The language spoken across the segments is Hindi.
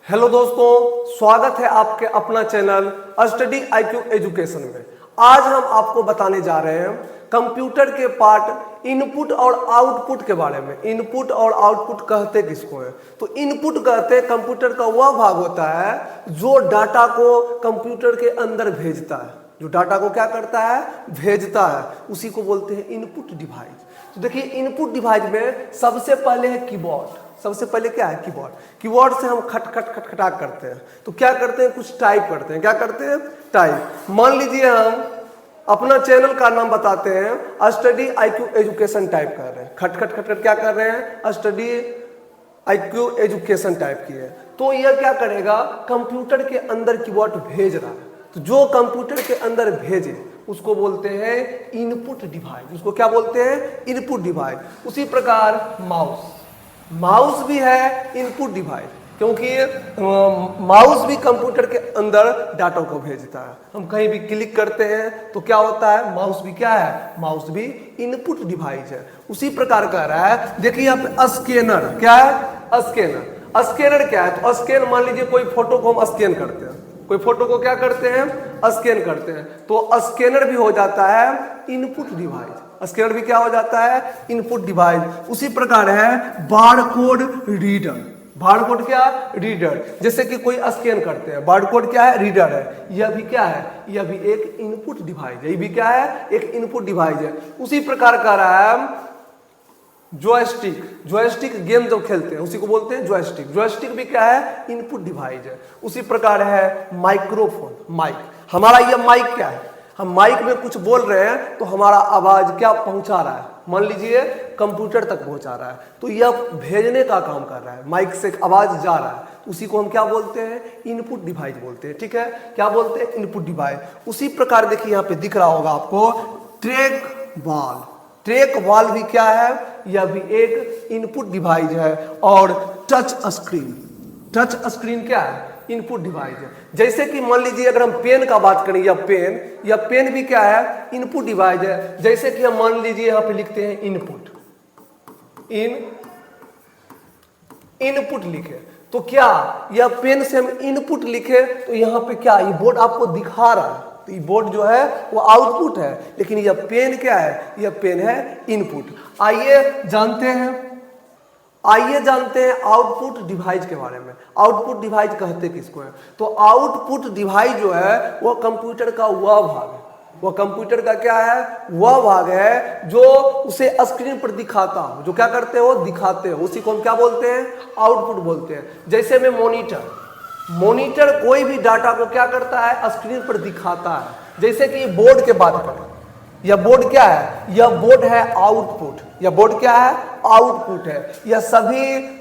हेलो दोस्तों, स्वागत है आपके अपना चैनल स्टडी IQ एजुकेशन में। आज हम आपको बताने जा रहे हैं कंप्यूटर के पार्ट इनपुट और आउटपुट के बारे में। इनपुट और आउटपुट कहते किसको है? तो इनपुट कहते हैं कंप्यूटर का वह भाग होता है जो डाटा को कंप्यूटर के अंदर भेजता है। जो डाटा को क्या करता है? भेजता है। उसी को बोलते हैं इनपुट डिवाइस। तो देखिए, इनपुट डिवाइस में सबसे पहले है कीबोर्ड। सबसे पहले क्या है? कीबोर्ड। कीबोर्ड से हम खट खट खट खटा करते हैं। तो क्या करते हैं? कुछ टाइप करते हैं। क्या करते हैं? टाइप। मान लीजिए हम अपना चैनल का नाम बताते हैं स्टडी IQ एजुकेशन, टाइप कर रहे हैं। खट खट खट खट क्या कर रहे हैं? स्टडी IQ एजुकेशन टाइप किए। तो यह क्या करेगा? कंप्यूटर के अंदर कीबोर्ड भेज रहा है। तो जो कंप्यूटर के अंदर भेजे उसको बोलते हैं इनपुट डिवाइस। उसको क्या बोलते हैं? Input device. उसी प्रकार माउस भी है इनपुट डिवाइस, क्योंकि माउस भी कंप्यूटर के अंदर डाटा को भेजता है। हम कहीं भी क्लिक करते हैं तो क्या होता है? माउस भी क्या है? माउस भी इनपुट डिवाइस है। उसी प्रकार कह रहा है, देखिए यहाँ पे स्कैनर। क्या है? स्कैनर। स्कैनर क्या है? तो स्कैन, मान लीजिए कोई फोटो को हम स्कैन करते हैं। कोई फोटो को क्या करते हैं? स्कैन करते हैं। तो स्कैनर भी हो जाता है इनपुट डिवाइस। स्कैनर भी क्या हो जाता है? Input device. उसी प्रकार है बारकोड रीडर। बारकोड क्या? रीडर। जैसे कि कोई स्कैन करते हैं, बारकोड क्या है? रीडर है। यह भी क्या है? यह भी एक इनपुट डिवाइस है। यह भी क्या है? एक इनपुट डिवाइस है। उसी प्रकार का रहा है जॉयस्टिक। जॉयस्टिक गेम जब खेलते हैं उसी को बोलते हैं जॉयस्टिक। जॉयस्टिक भी क्या है? इनपुट डिवाइस है। उसी प्रकार है माइक्रोफोन, माइक। हमारा यह माइक क्या है? हम माइक में कुछ बोल रहे हैं तो हमारा आवाज क्या पहुंचा रहा है? मान लीजिए कंप्यूटर तक पहुंचा रहा है, तो यह भेजने का काम कर रहा है। माइक से आवाज जा रहा है, उसी को हम क्या बोलते हैं? इनपुट डिवाइस बोलते हैं। ठीक है, क्या बोलते हैं? Input device. उसी प्रकार देखिए यहाँ पे दिख रहा होगा आपको ट्रैक बॉल। ट्रैक बॉल भी क्या है? यह भी एक इनपुट डिवाइस है। और टच स्क्रीन। टच स्क्रीन क्या है? इनपुट डिवाइस है। जैसे कि मान लीजिए अगर हम पेन का बात करें, यह पेन भी क्या है? इनपुट डिवाइस है। जैसे कि हम मान लीजिए यहाँ पे लिखते हैं इनपुट, इनपुट लिखे, तो क्या यह पेन से हम इनपुट लिखे तो यहाँ पे क्या ये बोर्ड आपको दिखा रहा है? तो ये बोर्ड जो है वो आउटपुट है, लेकिन यह पेन क्या है? यह पेन है इनपुट। आइए जानते हैं आउटपुट डिवाइस के बारे में। आउटपुट डिवाइस कहते किसको है? तो आउटपुट डिवाइस जो है वो कंप्यूटर का वह भाग है। वह कंप्यूटर का क्या है? वह भाग है जो उसे स्क्रीन पर दिखाता हो। जो क्या करते हो? दिखाते हो। उसी को हम क्या बोलते हैं? आउटपुट बोलते हैं। जैसे में मॉनिटर कोई भी डाटा को क्या करता है? स्क्रीन पर दिखाता है। जैसे कि बोर्ड के बात करें, यह बोर्ड क्या है? यह बोर्ड है आउटपुट। यह बोर्ड क्या है? आउटपुट है। यह सभी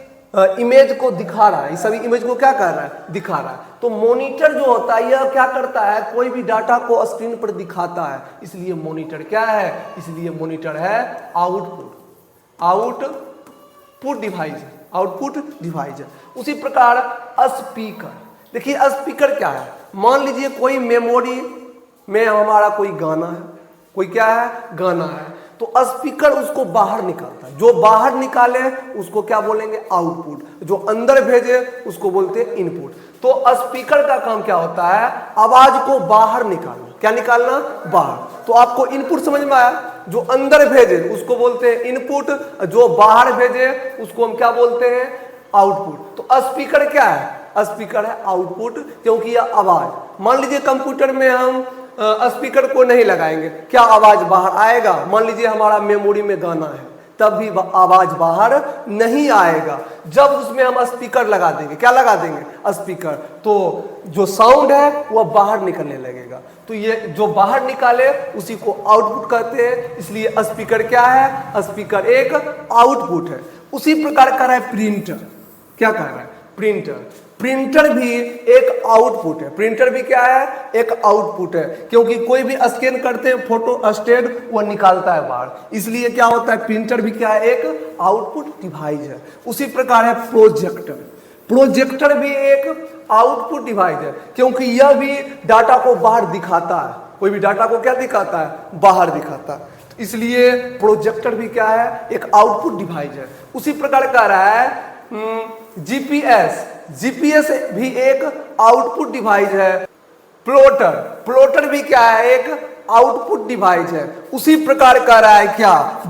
इमेज को दिखा रहा है। ये सभी इमेज को क्या कर रहा है? दिखा रहा है। तो मॉनिटर जो होता है यह क्या करता है? कोई भी डाटा को स्क्रीन पर दिखाता है, इसलिए मॉनिटर क्या है? इसलिए मॉनिटर है आउटपुट डिवाइस। आउटपुट डिवाइस है। उसी प्रकार स्पीकर। देखिए स्पीकर क्या है? मान लीजिए कोई मेमोरी में हमारा कोई गाना है, कोई क्या है? गाना है। तो स्पीकर उसको बाहर निकालता है। जो बाहर निकाले उसको क्या बोलेंगे? आउटपुट। जो अंदर भेजे उसको बोलते हैं इनपुट। तो स्पीकर का काम क्या होता है? आवाज को बाहर निकालना। क्या निकालना? बाहर। तो आपको इनपुट समझ में आया? जो अंदर भेजे उसको बोलते हैं इनपुट, जो बाहर भेजे उसको हम क्या बोलते हैं? आउटपुट। तो स्पीकर क्या है? स्पीकर है आउटपुट, क्योंकि यह आवाज। मान लीजिए कंप्यूटर में हम स्पीकर को नहीं लगाएंगे, क्या आवाज बाहर आएगा? मान लीजिए हमारा मेमोरी में गाना है, तब भी आवाज बाहर नहीं आएगा। जब उसमें हम स्पीकर लगा देंगे, क्या लगा देंगे? स्पीकर, तो जो साउंड है वह बाहर निकलने लगेगा। तो ये जो बाहर निकाले उसी को आउटपुट कहते हैं। इसलिए स्पीकर क्या है? स्पीकर एक आउटपुट है। उसी प्रकार कर रहा है प्रिंटर। क्या कर रहा है? प्रिंटर भी एक आउटपुट है। प्रिंटर भी क्या है? एक आउटपुट है, क्योंकि कोई भी स्कैन करते हैं फोटो स्टेट वो निकालता है बाहर, इसलिए क्या होता है? प्रिंटर भी क्या है? एक आउटपुट डिवाइस है। उसी प्रकार है प्रोजेक्टर भी एक आउटपुट डिवाइस है, क्योंकि यह भी डाटा को बाहर दिखाता है। कोई भी डाटा को क्या दिखाता है? बाहर दिखाता है। इसलिए प्रोजेक्टर भी क्या है? एक आउटपुट डिवाइस है। उसी प्रकार का रहा है जीपीएस। जीपीएस भी एक आउटपुट डिवाइस है। प्लॉटर भी क्या है, एक आउटपुट डिवाइस है। उसी प्रकार कह रहा है क्या,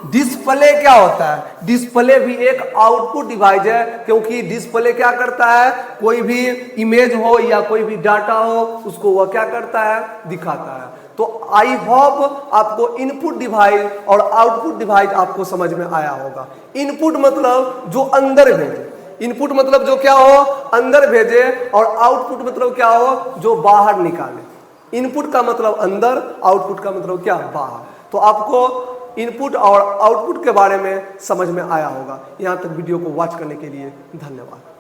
डिस्प्ले क्या होता है, डिस्प्ले भी एक आउटपुट डिवाइस है, क्योंकि डिस्प्ले क्या करता है, कोई भी इमेज हो या कोई भी डाटा हो उसको वह क्या करता है, दिखाता है। तो आई होप आपको इनपुट डिवाइस और आउटपुट डिवाइस आपको समझ में आया होगा। इनपुट मतलब जो अंदर भेजे, इनपुट मतलब जो क्या हो, अंदर भेजे, और आउटपुट मतलब क्या हो, जो बाहर निकाले। इनपुट का मतलब अंदर, आउटपुट का मतलब क्या, बाहर। तो आपको इनपुट और आउटपुट के बारे में समझ में आया होगा। यहाँ तक वीडियो को वॉच करने के लिए धन्यवाद।